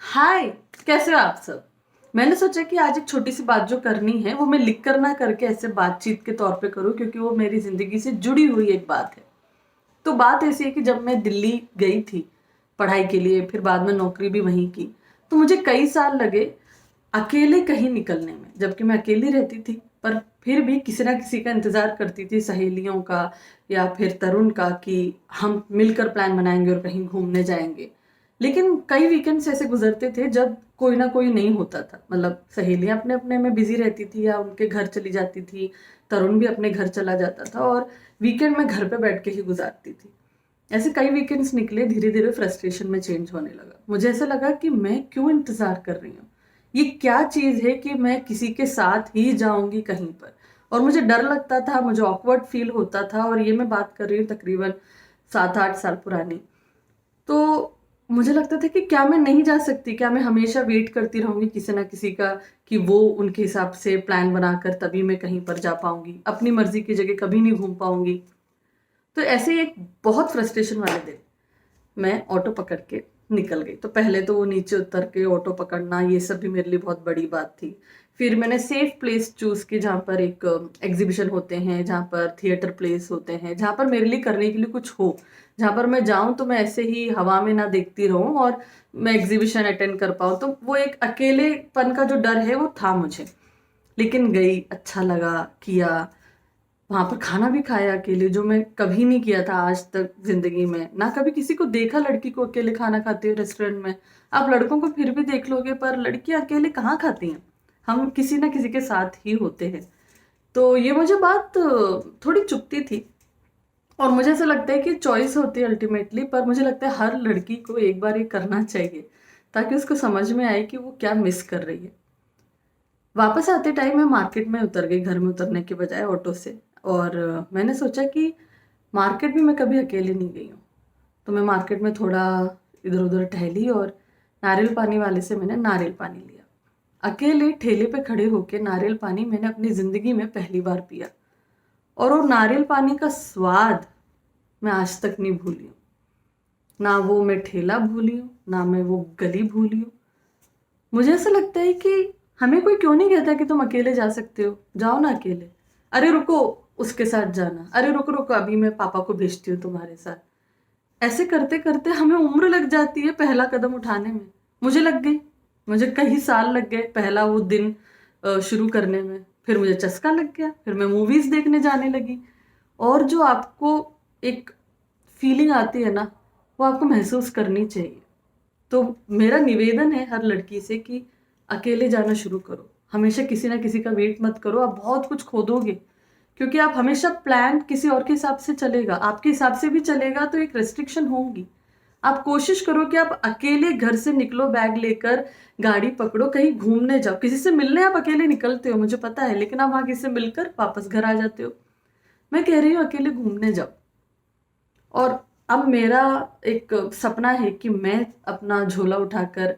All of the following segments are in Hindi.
हाय। कैसे हो आप सब। मैंने सोचा कि आज एक छोटी सी बात जो करनी है वो मैं लिख कर ना करके ऐसे बातचीत के तौर पे करूं, क्योंकि वो मेरी जिंदगी से जुड़ी हुई एक बात है। तो बात ऐसी है कि जब मैं दिल्ली गई थी पढ़ाई के लिए, फिर बाद में नौकरी भी वहीं की, तो मुझे कई साल लगे अकेले कहीं निकलने में, जबकि मैं अकेली रहती थी। पर फिर भी किसी ना किसी का इंतजार करती थी, सहेलियों का या फिर तरुण का, कि हम मिलकर प्लान बनाएंगे और कहीं घूमने जाएंगे। लेकिन कई वीकेंड्स ऐसे गुजरते थे जब कोई ना कोई नहीं होता था। मतलब सहेलियां अपने अपने में बिजी रहती थी या उनके घर चली जाती थी, तरुण भी अपने घर चला जाता था, और वीकेंड में घर पे बैठ के ही गुजारती थी। ऐसे कई वीकेंड्स निकले, धीरे धीरे फ्रस्ट्रेशन में चेंज होने लगा। मुझे ऐसा लगा कि मैं क्यों इंतजार कर रही हूँ, ये क्या चीज है कि मैं किसी के साथ ही जाऊंगी कहीं पर। और मुझे डर लगता था, मुझे ऑकवर्ड फील होता था, और ये मैं बात कर रही हूँ तकरीबन 7-8 साल पुरानी। तो मुझे लगता था कि क्या मैं नहीं जा सकती, क्या मैं हमेशा वेट करती रहूंगी किसी ना किसी का, कि वो उनके हिसाब से प्लान बनाकर तभी मैं कहीं पर जा पाऊंगी, अपनी मर्जी की जगह कभी नहीं घूम पाऊंगी। तो ऐसे ही एक बहुत फ्रस्ट्रेशन वाले दिन मैं ऑटो पकड़ के निकल गई। तो पहले तो वो नीचे उतर के ऑटो पकड़ना, ये सब भी मेरे लिए बहुत बड़ी बात थी। फिर मैंने सेफ प्लेस चूज की, जहाँ पर एक एग्जीबिशन होते हैं, जहाँ पर थिएटर प्लेस होते हैं, जहाँ पर मेरे लिए करने के लिए कुछ हो, जहाँ पर मैं जाऊं तो मैं ऐसे ही हवा में ना देखती रहूं और मैं एग्जीबिशन अटेंड कर पाऊं। तो वो एक अकेलेपन का जो डर है वो था मुझे। लेकिन गई, अच्छा लगा, किया। वहां पर खाना भी खाया अकेले, जो मैं कभी नहीं किया था आज तक जिंदगी में। ना कभी किसी को देखा लड़की को अकेले खाना खाते हुए रेस्टोरेंट में। आप लड़कों को फिर भी देख लोगे, पर लड़कियां अकेले कहाँ खाती हैं। हम किसी ना किसी के साथ ही होते हैं। तो ये मुझे बात थोड़ी चुभती थी। और मुझे ऐसा लगता है कि चॉइस होती है अल्टीमेटली, पर मुझे लगता है हर लड़की को एक बार ये करना चाहिए, ताकि उसको समझ में आए कि वो क्या मिस कर रही है। वापस आते टाइम मैं मार्केट में उतर गई, घर में उतरने के बजाय ऑटो से। और मैंने सोचा कि मार्केट भी मैं कभी अकेले नहीं गई हूँ। तो मैं मार्केट में थोड़ा इधर उधर टहली, और नारियल पानी वाले से मैंने नारियल पानी लिया। अकेले ठेले पे खड़े होके नारियल पानी मैंने अपनी जिंदगी में पहली बार पिया। और वो नारियल पानी का स्वाद मैं आज तक नहीं भूली हूँ। ना वो मैं ठेला भूली हूँ, ना मैं वो गली भूली हूँ। मुझे ऐसा लगता है कि हमें कोई क्यों नहीं कहता कि तुम अकेले जा सकते हो, जाओ ना अकेले। अरे रुको, उसके साथ जाना, अरे रुको रुको, अभी मैं पापा को भेजती हूँ तुम्हारे साथ। ऐसे करते करते हमें उम्र लग जाती है पहला कदम उठाने में। मुझे लग गई, मुझे कई साल लग गए पहला वो दिन शुरू करने में। फिर मुझे चस्का लग गया, फिर मैं मूवीज देखने जाने लगी। और जो आपको एक फीलिंग आती है ना, वो आपको महसूस करनी चाहिए। तो मेरा निवेदन है हर लड़की से कि अकेले जाना शुरू करो। हमेशा किसी ना किसी का वेट मत करो, आप बहुत कुछ खो दोगे। क्योंकि आप हमेशा प्लान किसी और के हिसाब से चलेगा, आपके हिसाब से भी चलेगा तो एक रेस्ट्रिक्शन होंगी। आप कोशिश करो कि आप अकेले घर से निकलो, बैग लेकर गाड़ी पकड़ो, कहीं घूमने जाओ। किसी से मिलने आप अकेले निकलते हो मुझे पता है, लेकिन आप वहां किसी से मिलकर वापस घर आ जाते हो। मैं कह रही हूँ अकेले घूमने जाओ। और अब मेरा एक सपना है कि मैं अपना झोला उठाकर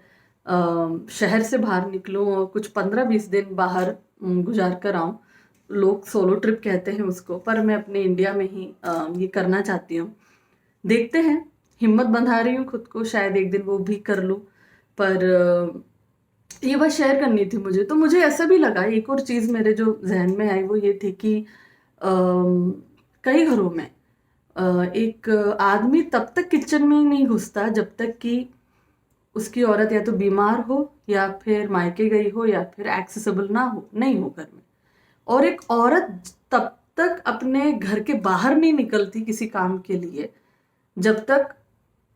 शहर से बाहर निकलूं और कुछ 15-20 दिन बाहर गुजार कर आऊं। लोग सोलो ट्रिप कहते हैं उसको, पर मैं अपने इंडिया में ही ये करना चाहती हूँ। देखते हैं, हिम्मत बंधा रही हूँ खुद को, शायद एक दिन वो भी कर लूँ। पर ये बात शेयर करनी थी मुझे। तो मुझे ऐसा भी लगा, एक और चीज़ मेरे जो जहन में आई वो ये थी कि कई घरों में एक आदमी तब तक किचन में नहीं घुसता जब तक कि उसकी औरत या तो बीमार हो, या फिर मायके गई हो, या फिर एक्सेसिबल ना हो, नहीं हो घर में। और एक औरत तब तक अपने घर के बाहर नहीं निकलती किसी काम के लिए जब तक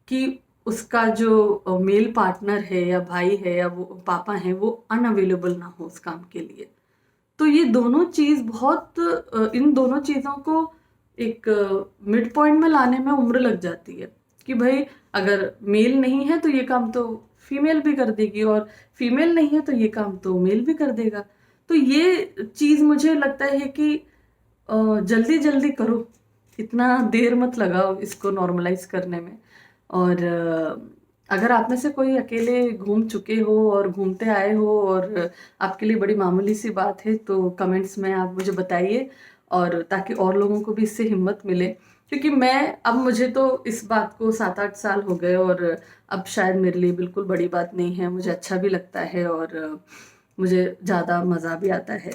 कि उसका जो मेल पार्टनर है या भाई है या वो पापा है वो अनअवेलेबल ना हो उस काम के लिए। तो ये दोनों चीज बहुत इन दोनों चीजों को एक मिड पॉइंट में लाने में उम्र लग जाती है। कि भाई अगर मेल नहीं है तो ये काम तो फीमेल भी कर देगी, और फीमेल नहीं है तो ये काम तो मेल भी कर देगा। तो ये चीज मुझे लगता है कि जल्दी जल्दी करो, इतना देर मत लगाओ इसको नॉर्मलाइज करने में। और अगर आप में से कोई अकेले घूम चुके हो और घूमते आए हो और आपके लिए बड़ी मामूली सी बात है, तो कमेंट्स में आप मुझे बताइए, और ताकि और लोगों को भी इससे हिम्मत मिले। क्योंकि मैं अब मुझे तो इस बात को 7-8 साल हो गए और अब शायद मेरे लिए बिल्कुल बड़ी बात नहीं है, मुझे अच्छा भी लगता है और मुझे ज़्यादा मज़ा भी आता है।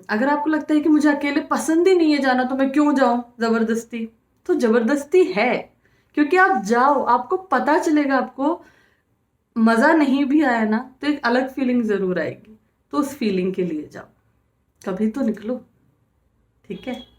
अगर आपको लगता है कि मुझे अकेले पसंद ही नहीं है जाना तो मैं क्यों जाऊँ ज़बरदस्ती? तो ज़बरदस्ती है, क्योंकि आप जाओ, आपको पता चलेगा, आपको मज़ा नहीं भी आया ना तो एक अलग फीलिंग ज़रूर आएगी, तो उस फीलिंग के लिए जाओ, कभी तो निकलो, ठीक है?